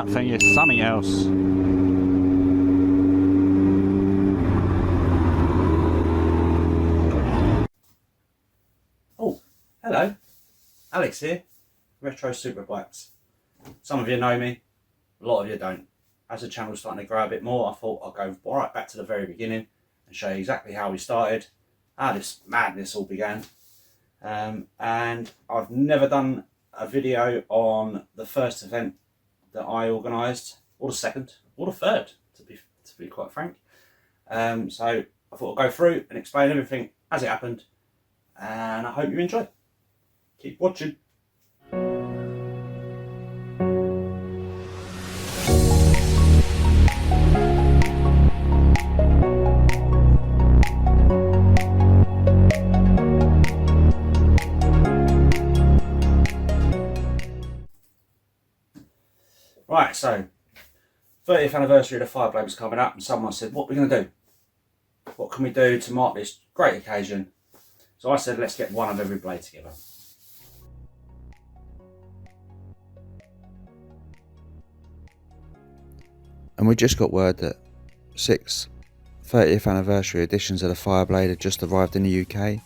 that thing is something else. Oh, hello, Alex here, Retro Superbikes. Some of you know me, a lot of you don't. As the channel's starting to grow a bit more, I thought I'd go right back to the very beginning and show you exactly how we started, how this madness all began. And I've never done a video on the first event that I organised, or the second, or the third, to be quite frank. So I thought I'd go through and explain everything as it happened, and I hope you enjoy. Keep watching. Right, so 30th anniversary of the Fireblade was coming up, and someone said, what are we going to do? What can we do to mark this great occasion? So I said, let's get one of every blade together. And we just got word that 6 30th anniversary editions of the Fireblade had just arrived in the UK,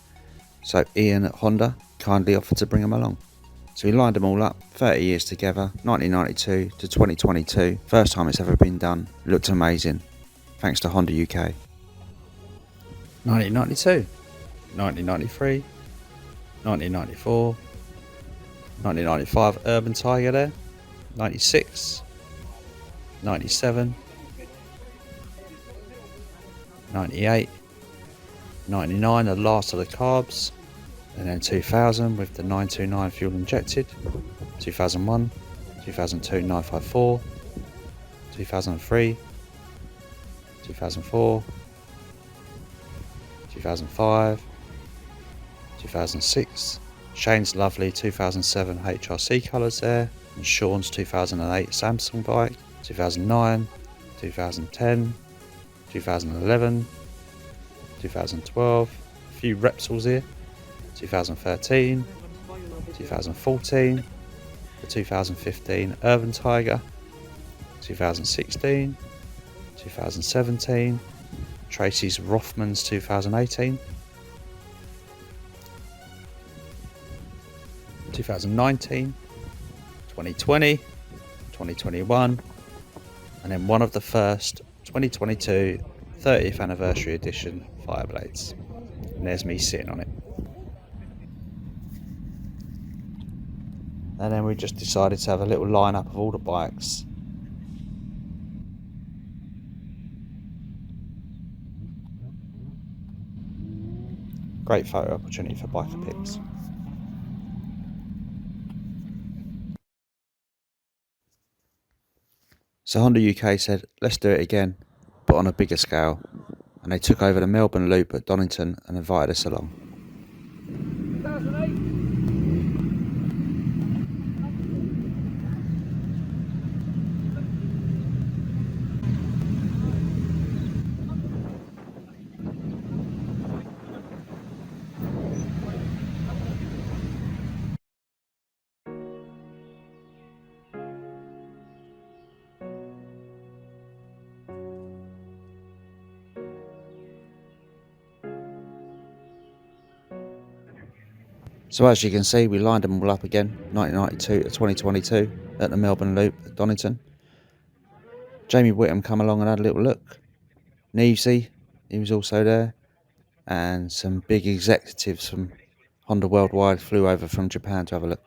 so Ian at Honda kindly offered to bring them along. So we lined them all up, 30 years together, 1992 to 2022, first time it's ever been done. It looked amazing, thanks to Honda UK. 1992, 1993, 1994, 1995 Urban Tiger there, 96, 97, 98, 99 the last of the carbs, and then 2000 with the 929 fuel injected, 2001, 2002 954, 2003, 2004, 2005, 2006, Shane's lovely 2007 HRC colours there, and Sean's 2008 Samsung bike, 2009, 2010, 2011, 2012, a few Repsols here, 2013, 2014, the 2015 Urban Tiger, 2016, 2017, Tracy's Rothman's 2018, 2019, 2020, 2021, and then one of the first 2022 30th anniversary edition Fireblades. And there's me sitting on it. And then we just decided to have a little lineup of all the bikes. Great photo opportunity for biker pics. So Honda UK said, let's do it again, but on a bigger scale. And they took over the Melbourne Loop at Donington and invited us along. 2008. So as you can see, we lined them all up again, 1992 to 2022 at the Melbourne Loop at Donington. Jamie Whittam come along and had a little look. Neevesy, he was also there. And some big executives from Honda Worldwide flew over from Japan to have a look.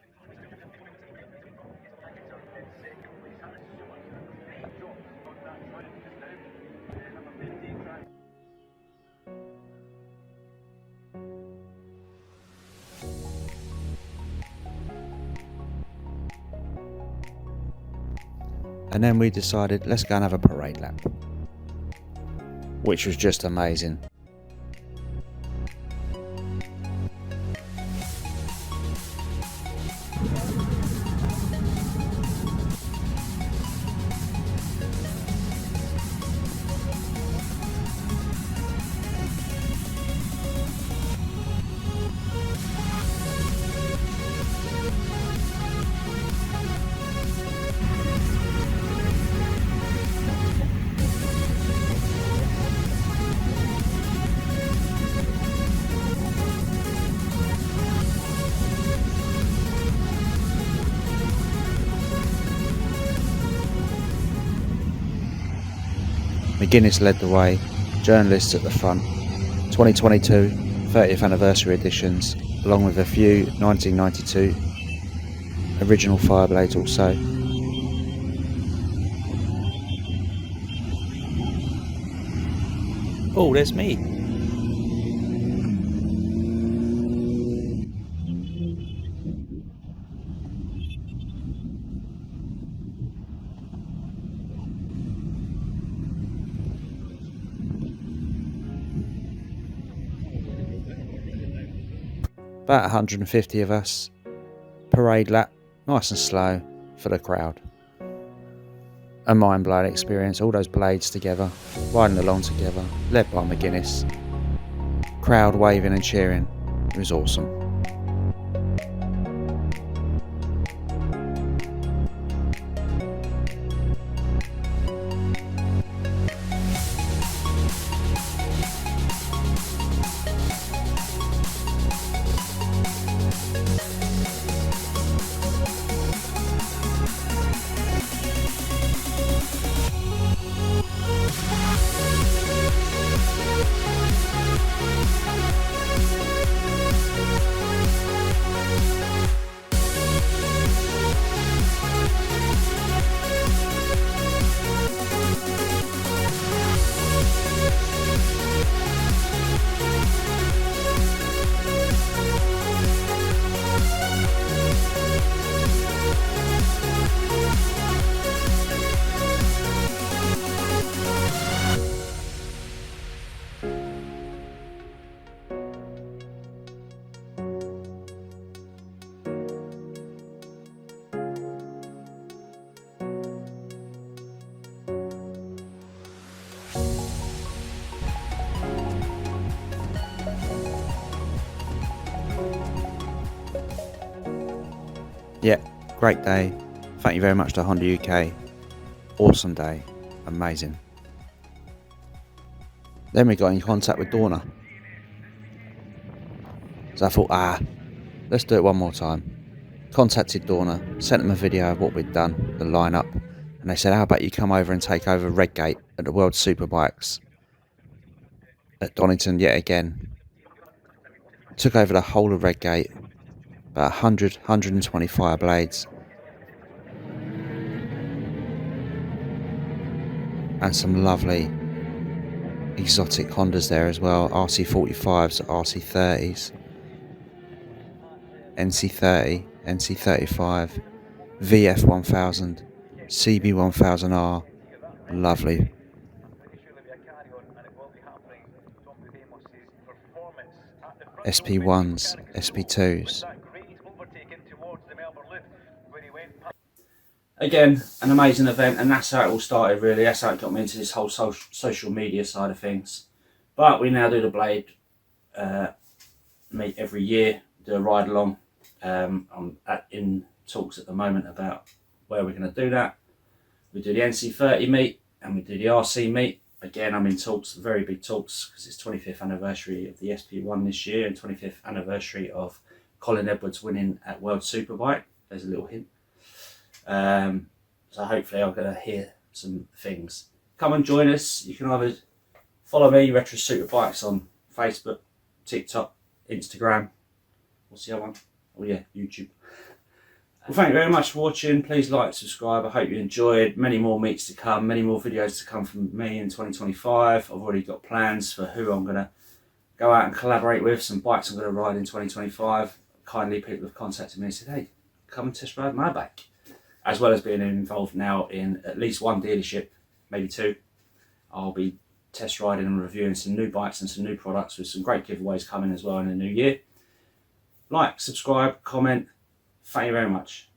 And then we decided, let's go and have a parade lap, which was just amazing. Mcguinness led the way, journalists at the front. 2022 30th anniversary editions, along with a few 1992 original Fireblades also. Oh, there's me. About 150 of us. Parade lap, nice and slow for the crowd. A mind-blowing experience, all those blades together, riding along together, led by Mcguinness. Crowd waving and cheering, it was awesome. Yeah, great day. Thank you very much to Honda UK. Awesome day. Amazing. Then we got in contact with Dorna. So I thought, let's do it one more time. Contacted Dorna, sent them a video of what we'd done, the lineup, and they said, how about you come over and take over Redgate at the World Superbikes at Donington yet again. Took over the whole of Redgate, about 120 Fireblades, and some lovely exotic Hondas there as well, RC45s, RC30s, NC30, NC35, VF1000, CB1000R, lovely. SP1s, SP2s. Again, an amazing event, and that's how it all started really. That's how it got me into this whole social media side of things. But we now do the Blade meet every year, do a ride along. I'm in talks at the moment about where we're going to do that. We do the NC30 meet and we do the RC meet. Again, I'm in talks, very big talks, because it's 25th anniversary of the SP1 this year and 25th anniversary of Colin Edwards winning at World Superbike. There's a little hint. So hopefully I'm going to hear some things. Come and join us. You can either follow me, Retro Superbikes, on Facebook, TikTok, Instagram. What's the other one? Oh yeah, YouTube. Well, thank you very much for watching. Please like, subscribe. I hope you enjoyed. Many more meets to come, many more videos to come from me in 2025. I've already got plans for who I'm going to go out and collaborate with, some bikes I'm going to ride in 2025. Kindly people have contacted me and said, hey, come and test ride my bike. As well as being involved now in at least one dealership, maybe two. I'll be test riding and reviewing some new bikes and some new products with some great giveaways coming as well in the new year. Like, subscribe, comment. Thank you very much.